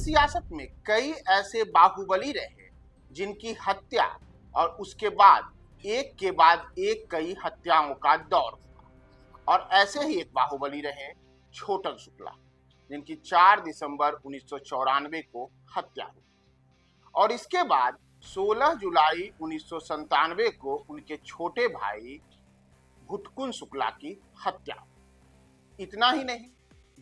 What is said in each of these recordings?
सियासत में कई ऐसे बाहुबली रहे जिनकी हत्या और उसके बाद एक कई हत्याओं का दौर हुआ। और ऐसे ही एक बाहुबली रहे छोटन शुक्ला, जिनकी 4 दिसंबर 1994 को हत्या हुई। और इसके बाद 16 जुलाई 1997 को उनके छोटे भाई भुटकुन शुक्ला की हत्या। इतना ही नहीं,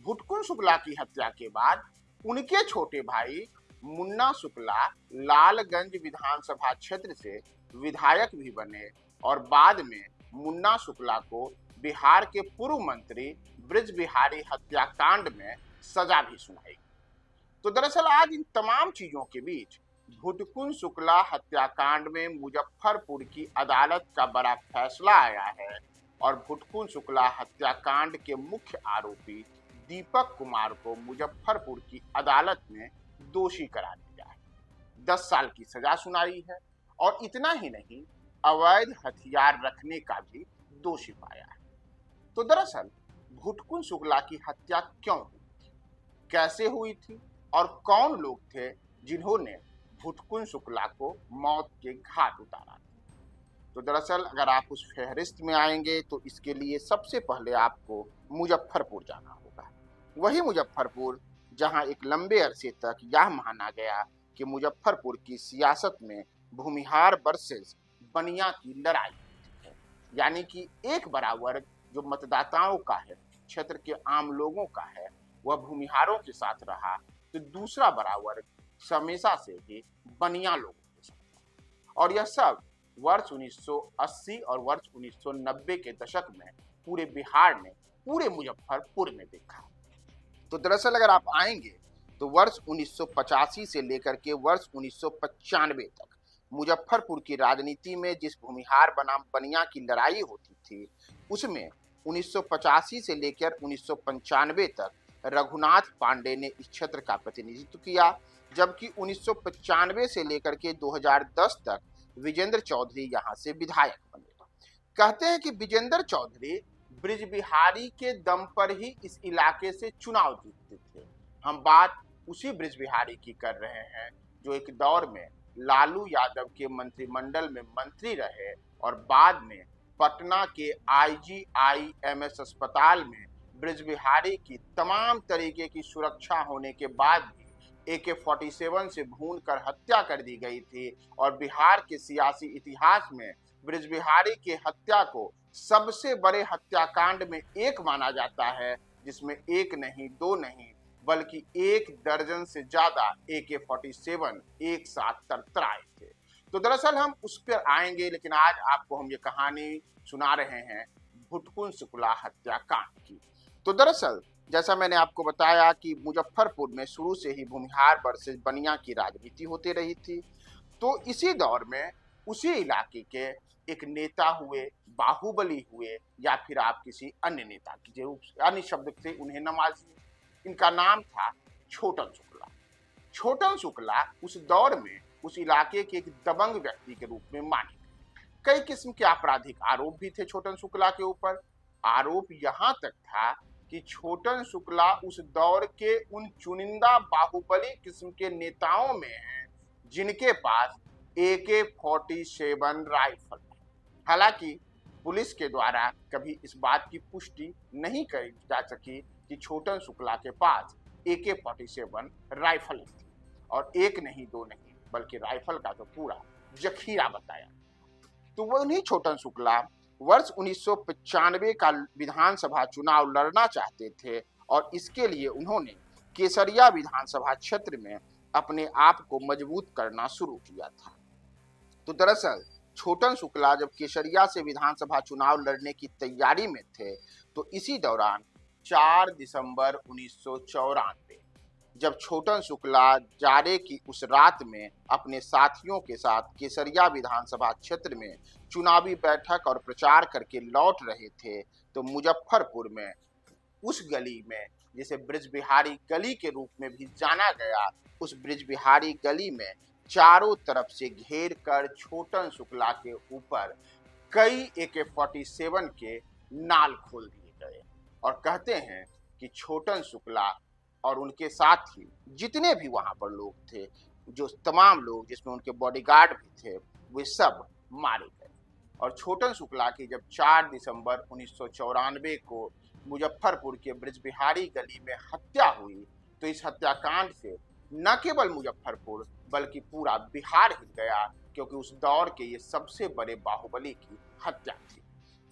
भुटकुन शुक्ला की हत्या के बाद उनके छोटे भाई मुन्ना शुक्ला लालगंज विधानसभा क्षेत्र से विधायक भी बने और बाद में मुन्ना शुक्ला को बिहार के पूर्व मंत्री ब्रिज बिहारी हत्याकांड में सजा भी सुनाई। तो दरअसल आज इन तमाम चीजों के बीच भुटकुन शुक्ला हत्याकांड में मुजफ्फरपुर की अदालत का बड़ा फैसला आया है और भुटकुन शुक्ला हत्याकांड के मुख्य आरोपी दीपक कुमार को मुजफ्फरपुर की अदालत में दोषी करार दिया है। 10 साल की सजा सुनाई है और इतना ही नहीं, अवैध हथियार रखने का भी दोषी पाया है। तो दरअसल भुटकुन शुक्ला की हत्या क्यों हुई थी, कैसे हुई थी और कौन लोग थे जिन्होंने भुटकुन शुक्ला को मौत के घाट उतारा? तो दरअसल अगर आप उस फहरिस्त में आएंगे तो इसके लिए सबसे पहले आपको मुजफ्फरपुर जाना होगा। वही मुजफ्फरपुर जहां एक लंबे अरसे तक यह माना गया कि मुजफ्फरपुर की सियासत में भूमिहार वर्सेस बनिया की लड़ाई है, यानी कि एक बड़ा वर्ग जो मतदाताओं का है, क्षेत्र के आम लोगों का है, वह भूमिहारों के साथ रहा, तो दूसरा बड़ा वर्ग हमेशा से ही बनिया लोगों के साथ। और यह सब वर्ष 1980 और वर्ष 1990 के दशक में पूरे बिहार ने, पूरे मुजफ्फरपुर में देखा। तो दरअसल अगर आप आएंगे तो वर्ष 1985 से लेकर के वर्ष 1995 तक मुजफ्फरपुर की राजनीति में जिस भूमिहार बनाम बनिया की लड़ाई होती थी, उसमें 1985 से लेकर 1995 तक रघुनाथ पांडे ने इस क्षेत्र का प्रतिनिधित्व किया, जबकि 1995 से लेकर के 2010 तक विजेंद्र चौधरी यहाँ से विधायक बने। कहते हैं कि विजेंद्र चौधरी ब्रिज बिहारी के दम पर ही इस इलाके से चुनाव जीतते थे। हम बात उसी ब्रिज बिहारी की कर रहे हैं जो एक दौर में लालू यादव के मंत्रिमंडल में मंत्री रहे और बाद में पटना के IGIMS अस्पताल में ब्रिज बिहारी की तमाम तरीके की सुरक्षा होने के बाद भी AK-47 से भून कर हत्या कर दी गई थी। और बिहार के सियासी इतिहास में ब्रिज बिहारी की हत्या को सबसे बड़े हत्याकांड में एक माना जाता है, जिसमें एक नहीं, दो नहीं, बल्कि 1 दर्जन से ज्यादा AK-47 एक साथ तरतराए थे। तो दरअसल हम उस पर आएंगे, लेकिन आज आपको हम ये कहानी सुना रहे हैं भुटकुन शुक्ला हत्याकांड की। तो दरअसल जैसा मैंने आपको बताया कि मुजफ्फरपुर में शुरू से ही भूमिहार वर्सेस बनिया की राजनीति होती रही थी। तो इसी दौर में उसी इलाके के एक नेता हुए, बाहुबली हुए, या फिर आप किसी अन्य नेता की जो अन्य शब्द से उन्हें नवाजिए, इनका नाम था छोटन शुक्ला। छोटन शुक्ला उस दौर में उस इलाके के एक दबंग व्यक्ति के रूप में माने गए। कई किस्म के आपराधिक आरोप भी थे छोटन शुक्ला के ऊपर। आरोप यहाँ तक था कि छोटन शुक्ला उस दौर के उन चुनिंदा बाहुबली किस्म के नेताओं में हैं जिनके पास AK-47 राइफल है। हालांकि पुलिस के द्वारा कभी इस बात की पुष्टि नहीं करी जा सकी कि छोटन शुक्ला के पास AK-47 राइफल थी, और एक नहीं, दो नहीं, बल्कि राइफल का तो पूरा जखीरा बताया। तो वही छोटन शुक्ला वर्ष 1995 का विधानसभा चुनाव लड़ना चाहते थे और इसके लिए उन्होंने केसरिया विधानसभा क्षेत्र में अपने आप को मजबूत करना शुरू किया था। तो दरअसल छोटन शुक्ला जब केसरिया से विधानसभा चुनाव लड़ने की तैयारी में थे, तो इसी दौरान 4 दिसंबर 1994 जब छोटन शुक्ला जाड़े की उस रात में अपने साथियों के साथ केसरिया विधानसभा क्षेत्र में चुनावी बैठक और प्रचार करके लौट रहे थे, तो मुजफ्फरपुर में उस गली में, जिसे ब्रिज बिहारी गली के रूप में भी जाना गया, उस ब्रिज बिहारी गली में चारों तरफ से घेर कर छोटन शुक्ला के ऊपर कई AK-47 के नाल खोल दिए गए। और कहते हैं कि छोटन शुक्ला और उनके साथ ही जितने भी वहां पर लोग थे, जो तमाम लोग जिसमें उनके बॉडीगार्ड भी थे, वे सब मारे गए। और छोटन शुक्ला की जब 4 दिसंबर 1994 को मुजफ्फरपुर के ब्रिजबिहारी गली में हत्या हुई, तो इस हत्याकांड से न केवल मुजफ्फरपुर बल्कि पूरा बिहार हिल गया, क्योंकि उस दौर के ये सबसे बड़े बाहुबली की हत्या थी।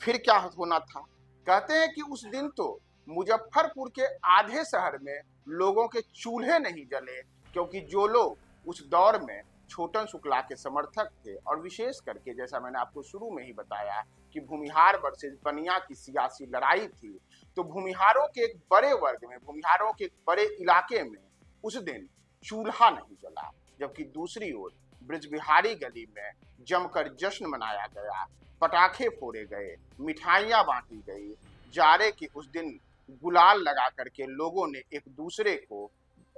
फिर क्या होना था? कहते हैं कि उस दिन तो मुजफ्फरपुर के आधे शहर में लोगों के चूल्हे नहीं जले, क्योंकि जो लोग उस दौर में छोटन शुक्ला के समर्थक थे, और विशेष करके जैसा मैंने आपको शुरू में ही बताया कि भूमिहार वर्सेस बनिया की सियासी लड़ाई थी, तो भूमिहारों के एक बड़े वर्ग में, भूमिहारों के एक बड़े इलाके में उस दिन चूल्हा नहीं जला, जबकि दूसरी ओर ब्रिजबिहारी गली में जमकर जश्न मनाया गया, पटाखे फोड़े गए, मिठाइयां बांटी गई, जारे की उस दिन गुलाल लगा करके लोगों ने एक दूसरे को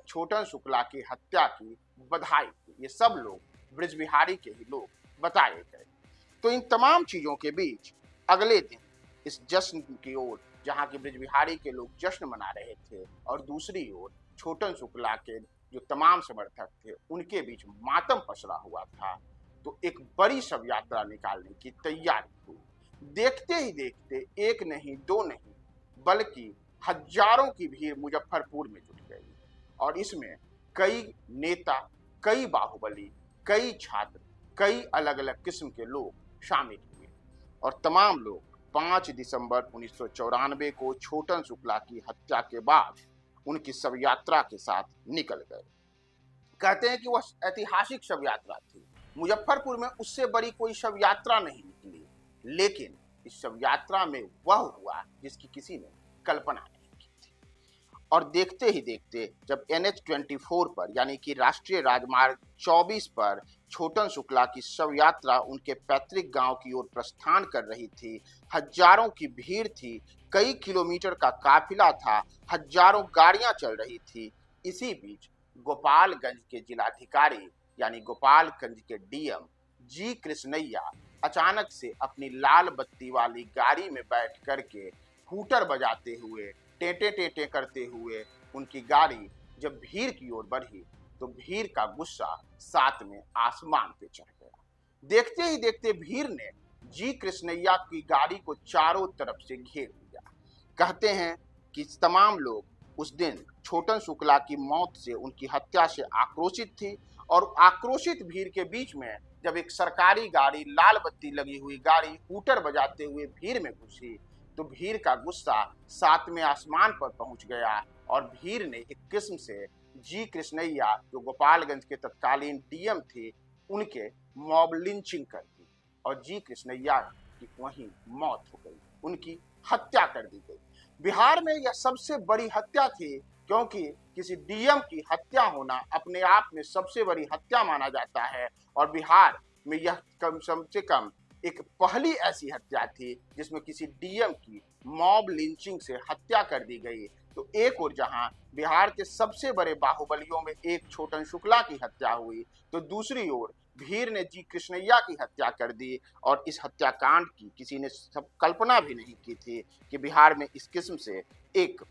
छोटन शुक्ला की हत्या की बधाई दी। ये सब लोग ब्रिजबिहारी के ही लोग बताए गए। तो इन तमाम चीजों के बीच अगले दिन इस जश्न की ओर, जहां की ब्रिजबिहारी के लोग जश्न मना रहे थे, और दूसरी ओर छोटन शुक्ला के जो तमाम समर्थक थे उनके बीच मातम पसरा हुआ था, तो एक बड़ी शव यात्रा निकालने की तैयारी हुई। देखते ही देखते एक नहीं, दो नहीं, बल्कि हजारों की भीड़ मुजफ्फरपुर में जुट गई, और इसमें कई नेता, कई बाहुबली, कई छात्र, कई अलग अलग किस्म के लोग शामिल हुए, और तमाम लोग 5 दिसंबर 1994 को छोटन शुक्ला की हत्या के बाद उनकी शव यात्रा के साथ निकल गए। कहते हैं कि वह ऐतिहासिक शव यात्रा थी। मुजफ्फरपुर में उससे बड़ी कोई शव यात्रा नहीं निकली, लेकिन इस शव यात्रा में वह हुआ जिसकी किसी ने कल्पना नहीं की थी। और देखते ही देखते जब NH-24 पर, यानी कि राष्ट्रीय राजमार्ग 24 पर छोटन शुक्ला की शव यात्रा उनके पैतृक गांव की ओर प्रस्थान कर रही थी, हजारों की भीड़ थी, कई किलोमीटर का काफिला था, हजारों गाड़ियां चल रही थी। इसी बीच गोपालगंज के जिलाधिकारी यानी गोपालगंज के DM जी कृष्णैया अचानक से अपनी लाल बत्ती वाली गाड़ी में बैठ करके हूटर बजाते हुए, टेटे टेटे करते हुए उनकी गाड़ी जब भीड़ की ओर बढ़ी, तो भीड़ का गुस्सा साथ में आसमान पे चढ़ गया। देखते ही देखते भीड़ ने जी कृष्णैया की गाड़ी को चारों तरफ से घेर लिया। कहते हैं कि तमाम लोग उस दिन छोटन शुक्ला की मौत से, उनकी हत्या से आक्रोशित थी, और आक्रोशित भीड़ के बीच में जब एक सरकारी गाड़ी, लाल बत्ती लगी हुई गाड़ी हूटर बजाते हुए भीड़ में घुसी, तो भीड़ का गुस्सा सातवें आसमान पर पहुंच गया, और भीड़ ने एक किस्म से जी कृष्णैया, जो गोपालगंज के तत्कालीन DM थे, उनके मॉब लिंचिंग कर दी, और जी कृष्णैया की वहीं मौत हो गई, उनकी हत्या कर दी गई। बिहार में यह सबसे बड़ी हत्या थी, क्योंकि किसी DM की हत्या होना अपने आप में सबसे बड़ी हत्या माना जाता है, और बिहार में यह कम से कम एक पहली ऐसी हत्या थी जिसमें किसी DM की मॉब लिंचिंग से हत्या कर दी गई। तो एक और जहां बिहार के सबसे बड़े बाहुबलियों में एक छोटन शुक्ला की हत्या हुई, तो दूसरी ओर भीड़ ने जी कृष्णैया की हत्या कर दी, और इस हत्याकांड की किसी ने सब कल्पना भी नहीं की थी कि बिहार में इस किस्म से एक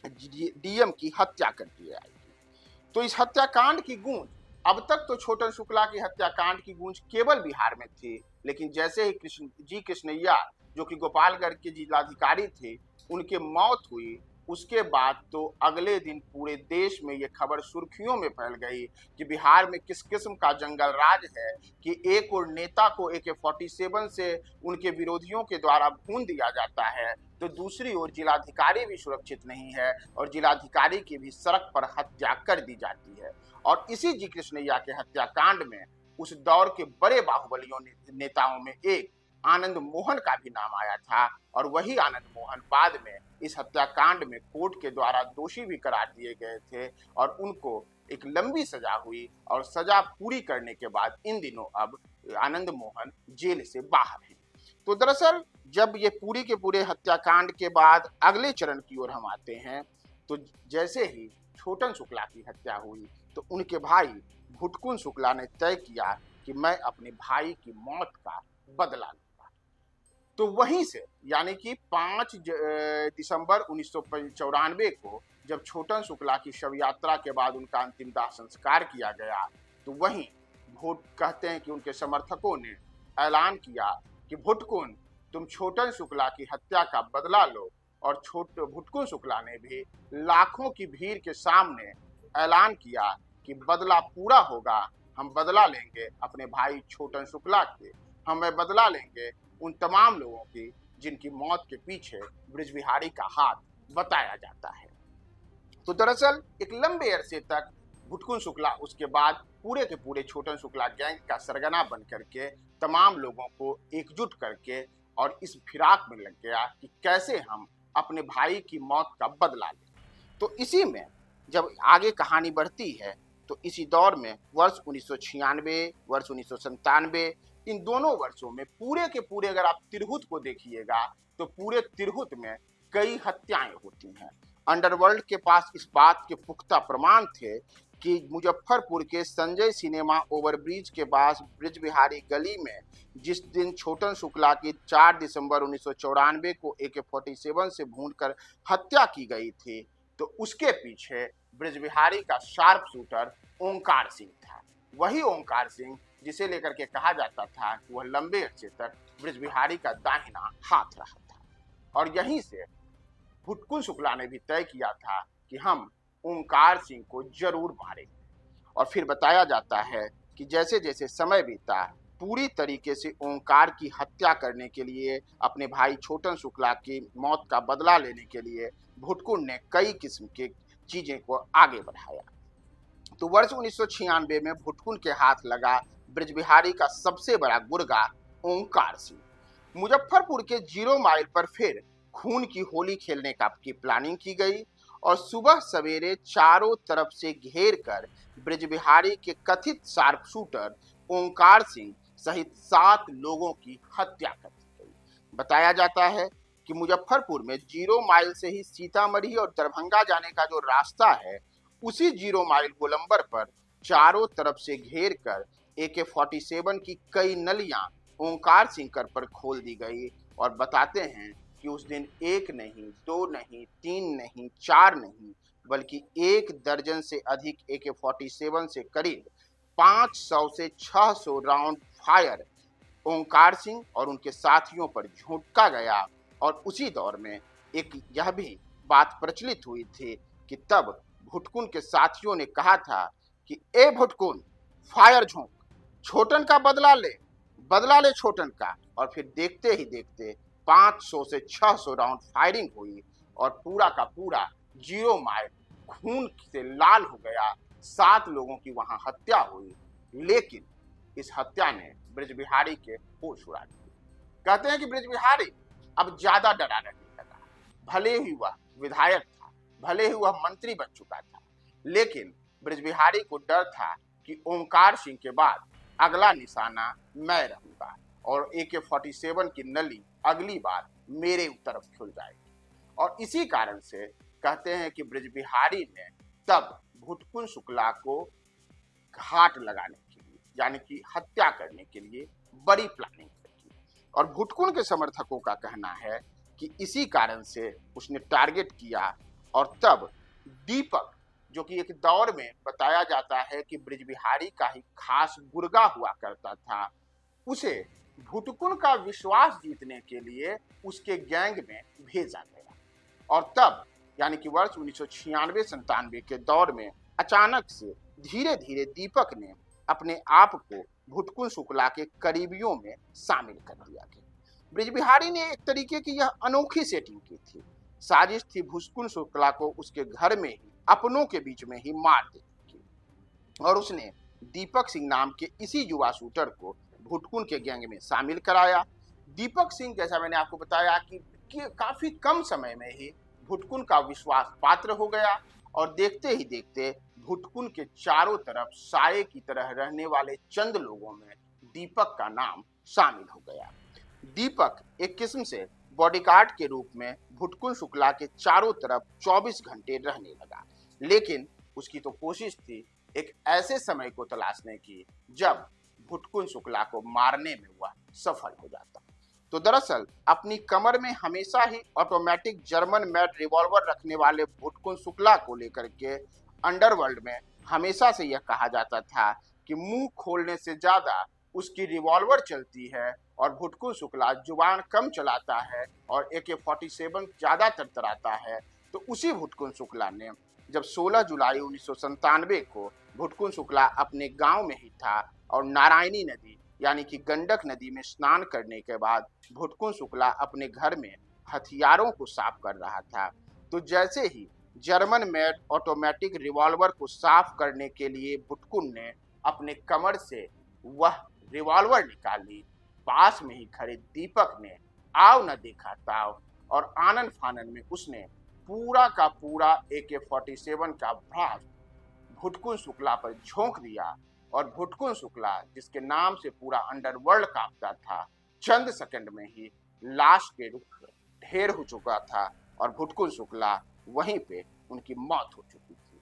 DM की हत्या कर दी जाएगी। तो इस हत्याकांड की गूंज, अब तक तो छोटन शुक्ला की हत्याकांड की गूंज केवल बिहार में थी, लेकिन जैसे ही जी कृष्णैया, जो कि गोपालगंज के जिलाधिकारी थे, उनके मौत हुई, उसके बाद तो अगले दिन पूरे देश में ये खबर सुर्खियों में फैल गई कि बिहार में किस किस्म का जंगल राज है, कि एक और नेता को AK-47 से उनके विरोधियों के द्वारा भून दिया जाता है, तो दूसरी ओर जिलाधिकारी भी सुरक्षित नहीं है, और जिलाधिकारी की भी सड़क पर हत्या कर दी जाती है। और इसी जी कृष्णैया के हत्याकांड में उस दौर के बड़े बाहुबलियों नेताओं में एक आनंद मोहन का भी नाम आया था, और वही आनंद मोहन बाद में इस हत्याकांड में कोर्ट के द्वारा दोषी भी करार दिए गए थे, और उनको एक लंबी सजा हुई, और सजा पूरी करने के बाद इन दिनों अब आनंद मोहन जेल से बाहर हैं। तो दरअसल जब ये पूरी के पूरे हत्याकांड के बाद अगले चरण की ओर हम आते हैं, तो जैसे ही छोटन शुक्ला की हत्या हुई, तो उनके भाई भुटकुन शुक्ला ने तय किया कि मैं अपने भाई की मौत का बदला लूंगा। तो वहीं से, यानी कि 5 दिसंबर 1994 को जब छोटन शुक्ला की शव यात्रा के बाद उनका अंतिम दाह संस्कार किया गया, तो वहीं भुट कहते हैं कि उनके समर्थकों ने ऐलान किया कि भुटकुन, तुम छोटन शुक्ला की हत्या का बदला लो। और भुटकुन शुक्ला ने भी लाखों की भीड़ के सामने ऐलान किया कि बदला पूरा होगा, हम बदला लेंगे अपने भाई छोटन शुक्ला के, हमें बदला लेंगे उन तमाम लोगों की जिनकी मौत के पीछे बृजबिहारी का हाथ बताया जाता है। तो दरअसल एक लंबे अरसे तक भुटकुन शुक्ला उसके बाद पूरे के पूरे छोटन शुक्ला गैंग का सरगना बन करके तमाम लोगों को एकजुट करके और इस फिराक में लग गया कि कैसे हम अपने भाई की मौत का बदला लें। तो इसी में जब आगे कहानी बढ़ती है तो इसी दौर में वर्ष 1996, वर्ष 1997, इन दोनों वर्षों में पूरे के पूरे अगर आप तिरहुत को देखिएगा तो पूरे तिरहुत में कई हत्याएं होती हैं। अंडरवर्ल्ड के पास इस बात के पुख्ता प्रमाण थे कि मुजफ्फरपुर के संजय सिनेमा ओवरब्रिज के पास बृजबिहारी गली में जिस दिन छोटन शुक्ला की 4 दिसंबर 1994 को AK-47 से भूनकर हत्या की गई थी, तो उसके पीछे बृजबिहारी का शार्प शूटर ओंकार सिंह था। वही ओंकार सिंह जिसे लेकर के कहा जाता था कि वह लंबे अरसे तक बृजबिहारी का दाहिना हाथ रहा था। और यहीं से भुटकुन शुक्ला ने भी तय किया था कि हम ओंकार सिंह को जरूर मारेंगे। और फिर बताया जाता है कि जैसे जैसे समय बीता, पूरी तरीके से ओंकार की हत्या करने के लिए, अपने भाई छोटन शुक्ला की मौत का बदला लेने के लिए भुटकुन ने कई किस्म के चीजें को आगे बढ़ाया। तो वर्ष 1996 में भुटकुन के हाथ लगा बृजबिहारी का सबसे बड़ा गुर्गा ओंकार सिंह। मुजफ्फरपुर के 0 माइल पर फिर खून की होली खेलने की प्लानिंग की गई और सुबह सवेरे चारों तरफ से घेर कर बृजबिहारी के कथित शार्प शूटर ओंकार सिंह सहित 7 लोगों की हत्या कर दी गई। बताया जाता है कि मुजफ्फरपुर में 0 माइल से ही सीतामढ़ी और दरभंगा जाने का जो रास्ता है, उसी 0 माइल गोलंबर पर चारों तरफ से घेर कर AK-47 की कई नलियां ओंकार सिंह पर खोल दी गई। और बताते हैं कि उस दिन 1 नहीं, 2 नहीं, 3 नहीं, 4 नहीं, बल्कि 1 दर्जन से अधिक AK-47 से करीब 500 से 600 राउंड फायर ओंकार सिंह और उनके साथियों पर झोंका गया। और उसी दौर में एक यह भी बात प्रचलित हुई थी कि तब भुटकुन के साथियों ने कहा था कि ए भुटकुन, फायर झोंक, छोटन का बदला ले छोटन का। और फिर देखते ही देखते 500 से 600 राउंड फायरिंग हुई और पूरा का पूरा 0 माइल खून से लाल हो गया। 7 लोगों की वहां हत्या हुई, लेकिन इस हत्या ने बृजबिहारी के होश उड़ा दिए। कहते हैं कि बृजबिहारी अब ज्यादा डरा नहीं लगा। भले ही वह विधायक था, भले ही वह मंत्री बन चुका था, लेकिन बृजबिहारी को डर था कि ओंकार सिंह के बाद अगला निशाना मैं रहूंगा और AK-47 की नली अगली बार मेरे तरफ खुल जाएगी। और इसी कारण से कहते हैं कि बृजबिहारी ने तब भुटकुन शुक्ला को घाट लगाने के लिए, यानी कि हत्या करने के लिए बड़ी प्लानिंग की। और भुटकुन के समर्थकों का कहना है कि इसी कारण से उसने टारगेट किया। और तब दीपक, जो कि एक दौर में बताया जाता है कि बृजबिहारी का ही खास गुर्गा हुआ करता था, उसे भुटकुन का विश्वास जीतने के लिए उसके गैंग में भेजा गया। और तब यानी कि वर्ष 1996-97 के दौर में अचानक से धीरे धीरे दीपक ने अपने आप को भुटकुन शुक्ला के करीबियों में शामिल कर दिया गया। बृजबिहारी ने एक तरीके की यह अनोखी सेटिंग की थी। साजिश थी भुटकुन शुक्ला को उसके घर में ही, अपनों के बीच में ही मार देने की। और उसने दीपक सिंह नाम के इसी युवा शूटर को भुटकुन के गैंग में शामिल कराया। दीपक सिंह, जैसा मैंने आपको बताया कि काफी कम समय में ही भुटकुन का विश्वास पात्र हो गया और देखते ही देखते भुटकुन के चारों तरफ साये की तरह रहने वाले चंद लोगों में दीपक का नाम शामिल हो गया। दीपक एक किस्म से बॉडीगार्ड के रूप में भुटकुन शुक्ला के चारों तरफ 24 घंटे रहने लगा, लेकिन उसकी तो कोशिश थी एक ऐसे समय को तलाशने की जब भुटकुन शुक्ला को मारने में वह सफल हो जाता। तो दरअसल अपनी कमर में हमेशा ही ऑटोमेटिक जर्मन मेड रिवॉल्वर रखने वाले भुटकुन शुक्ला को लेकर के अंडरवर्ल्ड में हमेशा से यह कहा जाता था कि मुंह खोलने से ज्यादा उसकी रिवॉल्वर चलती है और भुटकुन शुक्ला जुबान कम चलाता है और AK-47 ज्यादा तरतराता है। तो उसी भुटकुन शुक्ला ने जब 16 जुलाई 1997 को भुटकुन शुक्ला अपने गांव में ही था और नारायणी नदी यानी कि गंडक नदी में स्नान करने के बाद भुटकुन शुक्ला अपने घर में हथियारों को साफ कर रहा था, तो जैसे ही जर्मन मेड ऑटोमेटिक रिवॉल्वर को साफ करने के लिए भुटकुन ने अपने कमर से वह रिवॉल्वर निकाली, पास में ही खड़े दीपक ने आव न देखा ताव और आनन फानन में उसने पूरा का पूरा AK-47 का भ्रास भुटकुन शुक्ला पर झोंक दिया और भुटकुन शुक्ला जिसके नाम से पूरा अंडरवर्ल्ड कांपता था, चंद सेकंड में ही लाश के रूप ढेर हो चुका था और भुटकुन शुक्ला वहीं पे उनकी मौत हो चुकी थी।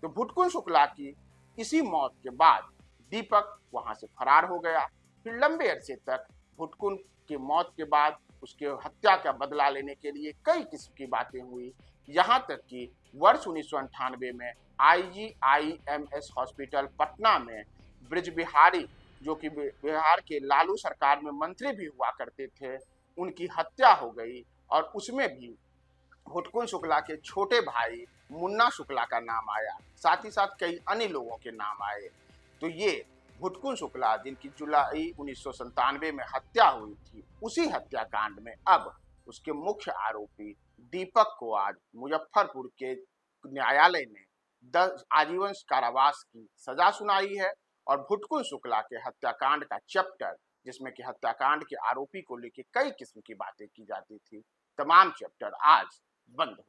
तो भुटकुन शुक्ला की इसी मौत के बाद दीपक वहां से फरार हो गया। फिर लंबे अरसे तक भुटकुन की मौत के बाद उसके हत्या का बदला लेने के लिए कई किस्म की बातें हुई, यहाँ तक कि वर्ष 1998 में IGIMS हॉस्पिटल पटना में ब्रिज बिहारी, जो कि बिहार के लालू सरकार में मंत्री भी हुआ करते थे, उनकी हत्या हो गई और उसमें भी भुटकुन शुक्ला के छोटे भाई मुन्ना शुक्ला का नाम आया, साथ ही साथ कई अन्य लोगों के नाम आए। तो ये भुटकुन शुक्ला जिनकी जुलाई 1997 में हत्या हुई थी, उसी हत्याकांड में अब उसके मुख्य आरोपी दीपक को आज मुजफ्फरपुर के न्यायालय ने 10 आजीवन कारावास की सजा सुनाई है और भुटकुन शुक्ला के हत्याकांड का चैप्टर, जिसमें कि हत्याकांड के आरोपी को लेकर कई किस्म की बातें की जाती थी, तमाम चैप्टर आज बंद हो